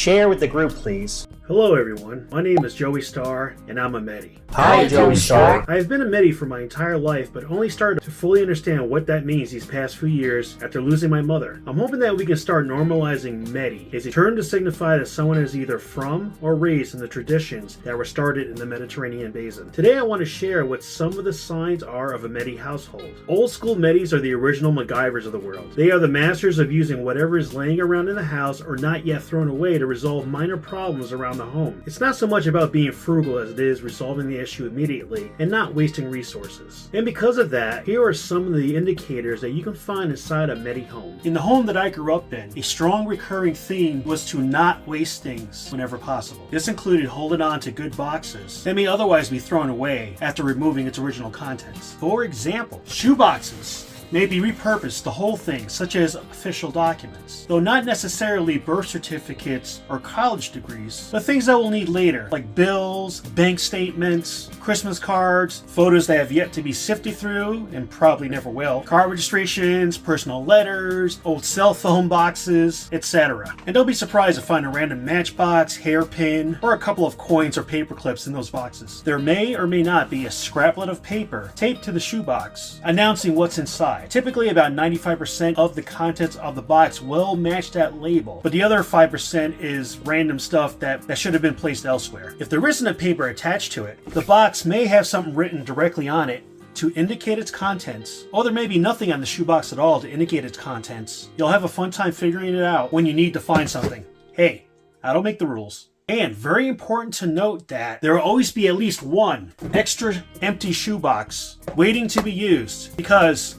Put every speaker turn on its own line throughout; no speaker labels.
share with the group, please.
Hello everyone, my name is Joey Starr, and I'm a Meddie.
Hi, Joey Starr.
I have been a Meddie for my entire life, but only started to fully understand what that means these past few years after losing my mother. I'm hoping that we can start normalizing Meddie, as a term to signify that someone is either from or raised in the traditions that were started in the Mediterranean basin. Today I want to share what some of the signs are of a Meddie household. Old school Meddies are the original MacGyvers of the world. They are the masters of using whatever is laying around in the house or not yet thrown away to resolve minor problems around the home. It's not so much about being frugal as it is resolving the issue immediately and not wasting resources. And because of that, here are some of the indicators that you can find inside a Meddie home. In the home that I grew up in, a strong recurring theme was to not waste things whenever possible. This included holding on to good boxes that may otherwise be thrown away after removing its original contents. For example, shoe boxes may be repurposed, the whole thing, such as official documents, though not necessarily birth certificates or college degrees, but things that we'll need later, like bills, bank statements, Christmas cards, photos that have yet to be sifted through and probably never will, car registrations, personal letters, old cell phone boxes, etc. And don't be surprised to find a random matchbox, hairpin, or a couple of coins or paper clips in those boxes. There may or may not be a scraplet of paper taped to the shoebox announcing what's inside. Typically about 95% of the contents of the box will match that label, but the other 5% is random stuff that should have been placed elsewhere. If there isn't a paper attached to it, the box may have something written directly on it to indicate its contents, or there may be nothing on the shoebox at all to indicate its contents. You'll have a fun time figuring it out when you need to find something. Hey, I don't make the rules. And very important to note that there will always be at least one extra empty shoebox waiting to be used, because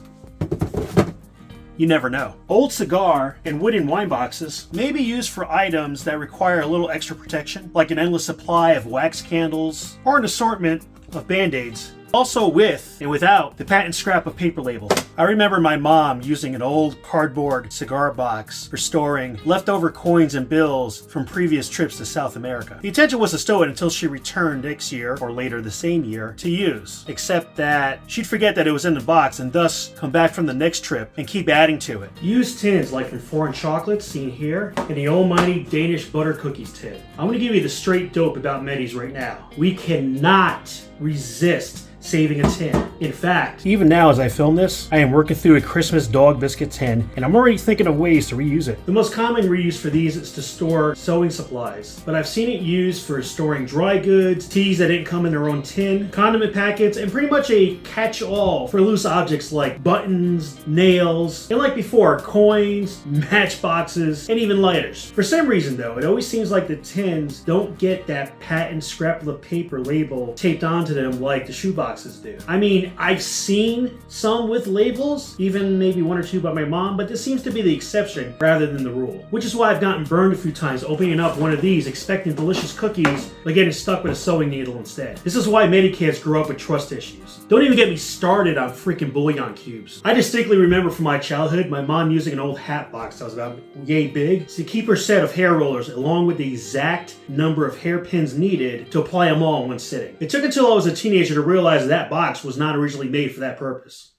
you never know. Old cigar and wooden wine boxes may be used for items that require a little extra protection, like an endless supply of wax candles or an assortment of band-aids. Also with and without the patent scrap of paper label. I remember my mom using an old cardboard cigar box for storing leftover coins and bills from previous trips to South America. The intention was to stow it until she returned next year, or later the same year, to use. Except that she'd forget that it was in the box and thus come back from the next trip and keep adding to it. Used tins like from foreign chocolates seen here, and the almighty Danish butter cookies tin. I'm going to give you the straight dope about Meddies right now. We cannot resist saving a tin. In fact, even now as I film this, I am working through a Christmas dog biscuit tin, and I'm already thinking of ways to reuse it. The most common reuse for these is to store sewing supplies, but I've seen it used for storing dry goods, teas that didn't come in their own tin, condiment packets, and pretty much a catch-all for loose objects like buttons, nails, and like before, coins, matchboxes, and even lighters. For some reason though, it always seems like the tins don't get that patent scrap of paper label taped onto them like the shoebox do. I mean, I've seen some with labels, even maybe one or two by my mom, but this seems to be the exception rather than the rule. Which is why I've gotten burned a few times opening up one of these, expecting delicious cookies, but getting stuck with a sewing needle instead. This is why many kids grew up with trust issues. Don't even get me started on freaking bouillon cubes. I distinctly remember from my childhood, my mom using an old hat box that was about yay big to keep her set of hair rollers along with the exact number of hairpins needed to apply them all in one sitting. It took until I was a teenager to realize that box was not originally made for that purpose.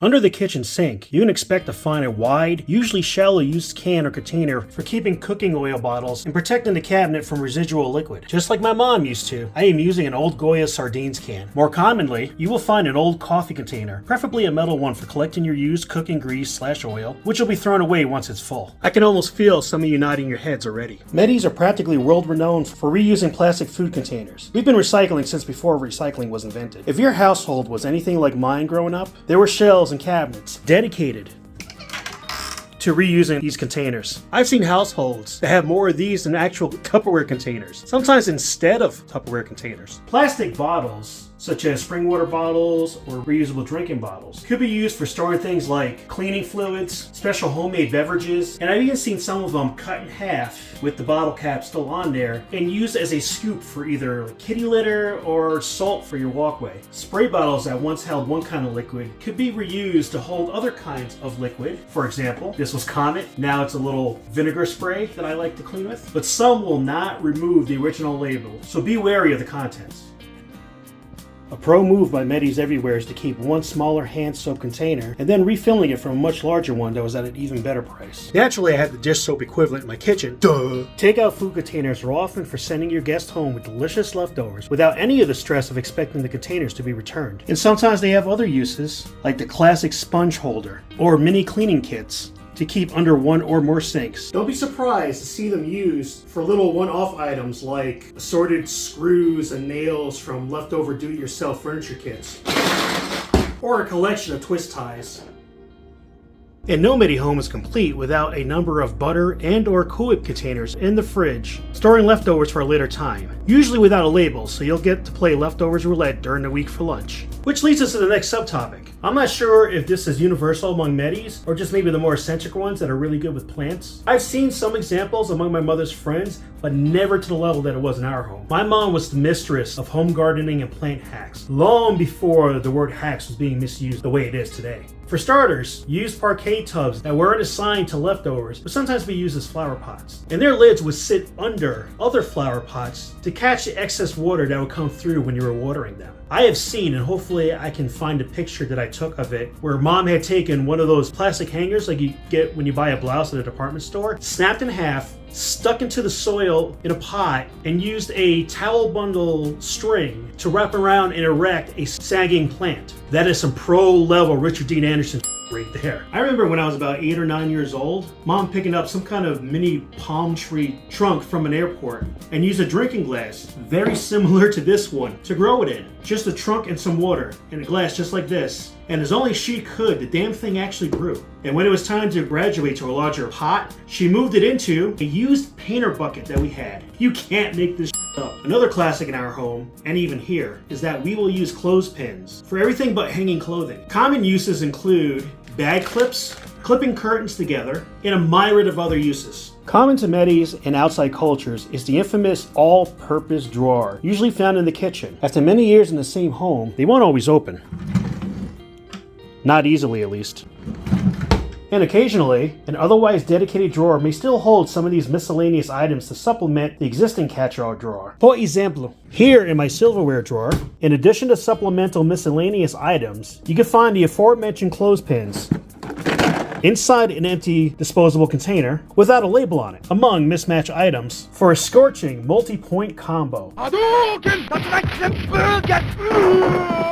Under the kitchen sink, you can expect to find a wide, usually shallow used can or container for keeping cooking oil bottles and protecting the cabinet from residual liquid. Just like my mom used to, I am using an old Goya sardines can. More commonly, you will find an old coffee container, preferably a metal one for collecting your used cooking grease/oil, which will be thrown away once it's full. I can almost feel some of you nodding your heads already. Meddies are practically world-renowned for reusing plastic food containers. We've been recycling since before recycling was invented. If your household was anything like mine growing up, there were shelves and cabinets dedicated to reusing these containers. I've seen households that have more of these than actual Tupperware containers, sometimes instead of Tupperware containers. Plastic bottles, such as spring water bottles or reusable drinking bottles, could be used for storing things like cleaning fluids, special homemade beverages, and I've even seen some of them cut in half with the bottle cap still on there and used as a scoop for either kitty litter or salt for your walkway. Spray bottles that once held one kind of liquid could be reused to hold other kinds of liquid. For example, this was Comet, now it's a little vinegar spray that I like to clean with, but some will not remove the original label, so be wary of the contents. A pro move by Meddie's everywhere is to keep one smaller hand soap container and then refilling it from a much larger one that was at an even better price. Naturally, I had the dish soap equivalent in my kitchen. Duh! Takeout food containers are often for sending your guest home with delicious leftovers without any of the stress of expecting the containers to be returned. And sometimes they have other uses, like the classic sponge holder or mini cleaning kits to keep under one or more sinks. Don't be surprised to see them used for little one-off items like assorted screws and nails from leftover do-it-yourself furniture kits, or a collection of twist ties. And no Meddie home is complete without a number of butter and or Cool Whip containers in the fridge, storing leftovers for a later time, usually without a label, so you'll get to play leftovers roulette during the week for lunch. Which leads us to the next subtopic. I'm not sure if this is universal among Meddies, or just maybe the more eccentric ones that are really good with plants. I've seen some examples among my mother's friends, but never to the level that it was in our home. My mom was the mistress of home gardening and plant hacks, long before the word hacks was being misused the way it is today. For starters, used parquet tubs that weren't assigned to leftovers would sometimes be used as flower pots, and their lids would sit under other flower pots to catch the excess water that would come through when you were watering them. I have seen, and hopefully I can find a picture that I took of it, where mom had taken one of those plastic hangers like you get when you buy a blouse at a department store, snapped in half, stuck into the soil in a pot, and used a towel bundle string to wrap around and erect a sagging plant. That is some pro-level Richard Dean Anderson right there. I remember when I was about 8 or 9 years old, mom picking up some kind of mini palm tree trunk from an airport and used a drinking glass, very similar to this one, to grow it in. Just a trunk and some water, in a glass just like this. And as only she could, the damn thing actually grew. And when it was time to graduate to a larger pot, she moved it into a used painter bucket that we had. You can't make this up. Another classic in our home, and even here, is that we will use clothespins for everything but hanging clothing. Common uses include bag clips, clipping curtains together, and a myriad of other uses. Common to Meddies and outside cultures is the infamous all-purpose drawer, usually found in the kitchen. After many years in the same home, they won't always open. Not easily, at least. And occasionally, an otherwise dedicated drawer may still hold some of these miscellaneous items to supplement the existing catch-all drawer. For example, here in my silverware drawer, in addition to supplemental miscellaneous items, you can find the aforementioned clothespins inside an empty disposable container without a label on it, among mismatched items for a scorching multi-point combo.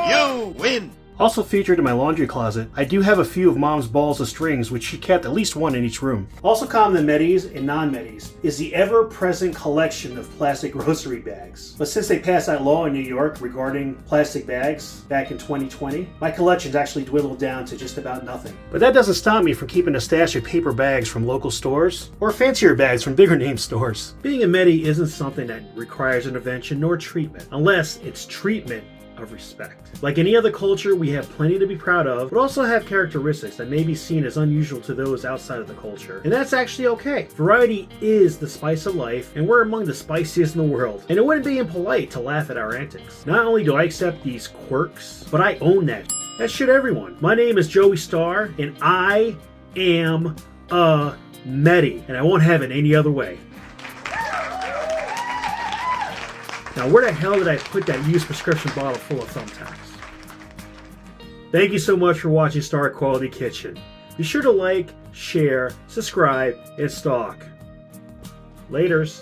You win!
Also featured in my laundry closet, I do have a few of mom's balls of strings, which she kept at least one in each room. Also common to Meddies and non-Meddies is the ever-present collection of plastic grocery bags. But since they passed that law in New York regarding plastic bags back in 2020, my collection's actually dwindled down to just about nothing. But that doesn't stop me from keeping a stash of paper bags from local stores, or fancier bags from bigger name stores. Being a Meddie isn't something that requires intervention nor treatment, unless it's treatment of respect. Like any other culture, we have plenty to be proud of, but also have characteristics that may be seen as unusual to those outside of the culture. And that's actually okay. Variety is the spice of life, and we're among the spiciest in the world. And it wouldn't be impolite to laugh at our antics. Not only do I accept these quirks, but I own that. That shit everyone. My name is Joey Starr, and I am a Meddie, and I won't have it any other way. Now, where the hell did I put that used prescription bottle full of thumbtacks? Thank you so much for watching Star Quality Kitchen. Be sure to like, share, subscribe, and stalk. Laters.